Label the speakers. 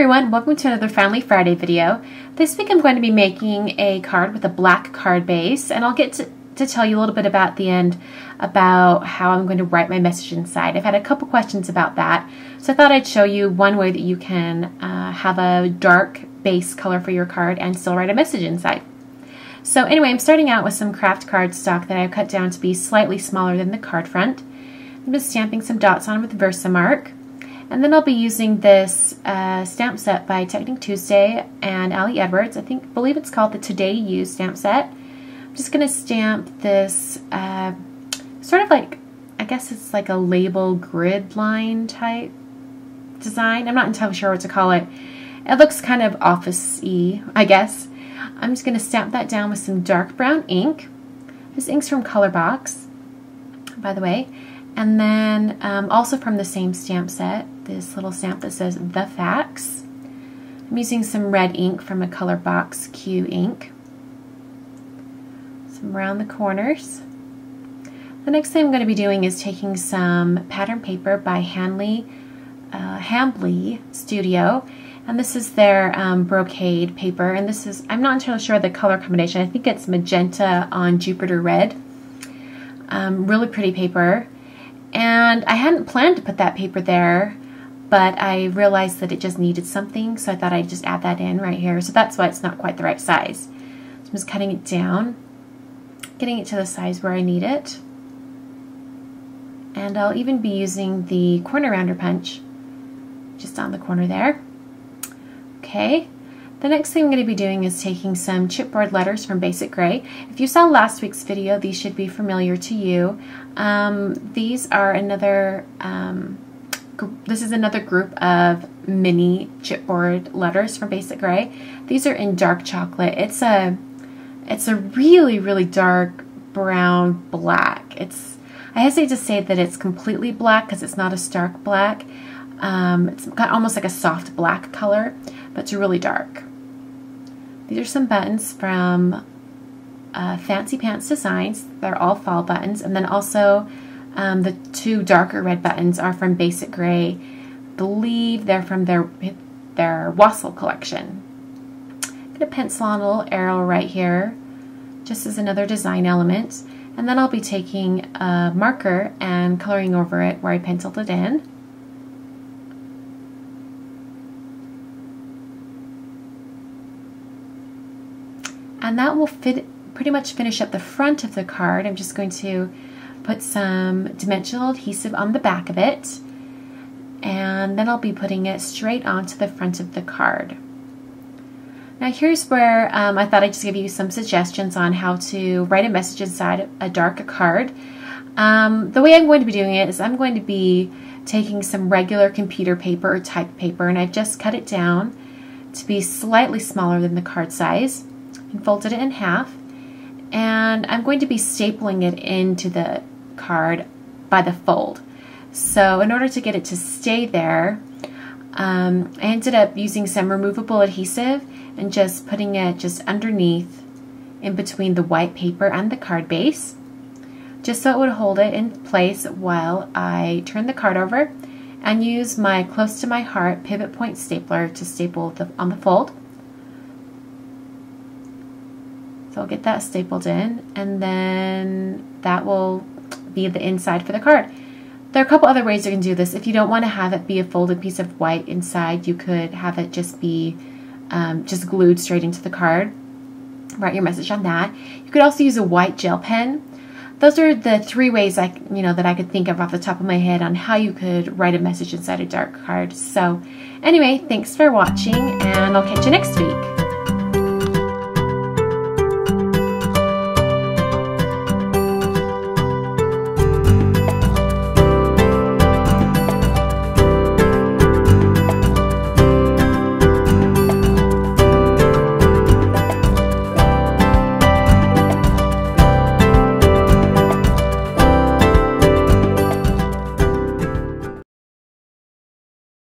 Speaker 1: everyone, welcome to another Family Friday video. This week I'm going to be making a card with a black card base, and I'll get to tell you a little bit about the end about how I'm going to write my message inside. I've had a couple questions about that, so I thought I'd show you one way that you can have a dark base color for your card and still write a message inside. So anyway, I'm starting out with some craft cardstock that I've cut down to be slightly smaller than the card front. I'm just stamping some dots on with Versamark. And then I'll be using this stamp set by Technique Tuesday and Ali Edwards. Believe it's called the Today You stamp set. I'm just going to stamp this sort of like, I guess it's like a label grid line type design. I'm not entirely sure what to call it. It looks kind of office-y, I guess. I'm just going to stamp that down with some dark brown ink. This ink's from Colorbox, by the way. And then also from the same stamp set, this little stamp that says The Facts. I'm using some red ink from a Colorbox Q ink. Some around the corners. The next thing I'm going to be doing is taking some pattern paper by Hambly Studio. And this is their brocade paper. And this is, I'm not entirely sure of the color combination. I think it's magenta on Jupiter red. Really pretty paper. And I hadn't planned to put that paper there, but I realized that it just needed something, so I thought I'd just add that in right here. So that's why it's not quite the right size. So I'm just cutting it down, getting it to the size where I need it. And I'll even be using the corner rounder punch just on the corner there. Okay. The next thing I'm going to be doing is taking some chipboard letters from Basic Gray. If you saw last week's video, these should be familiar to you. These are another, this is another group of mini chipboard letters from Basic Gray. These are in dark chocolate. It's a really, really dark brown black. I hesitate to say that it's completely black because it's not a stark black. It's got almost like a soft black color, but it's really dark. These are some buttons from Fancy Pants Designs. They're all fall buttons. And then also the two darker red buttons are from Basic Gray. I believe they're from their Wassail collection. I'm going to pencil on a little arrow right here, just as another design element. And then I'll be taking a marker and coloring over it where I penciled it in. And that will pretty much finish up the front of the card. I'm just going to put some dimensional adhesive on the back of it. And then I'll be putting it straight onto the front of the card. Now here's where I thought I'd just give you some suggestions on how to write a message inside a dark card. The way I'm going to be doing it is I'm going to be taking some regular computer paper or type paper, and I've just cut it down to be slightly smaller than the card size. And folded it in half, and I'm going to be stapling it into the card by the fold. So in order to get it to stay there, I ended up using some removable adhesive and just putting it just underneath in between the white paper and the card base, just so it would hold it in place while I turn the card over and use my close to my heart pivot point stapler to staple on the fold. So I'll get that stapled in, and then that will be the inside for the card. There are a couple other ways you can do this. If you don't want to have it be a folded piece of white inside, you could have it just be just glued straight into the card. Write your message on that. You could also use a white gel pen. Those are the three ways that I could think of off the top of my head on how you could write a message inside a dark card. So anyway, thanks for watching, and I'll catch you next week.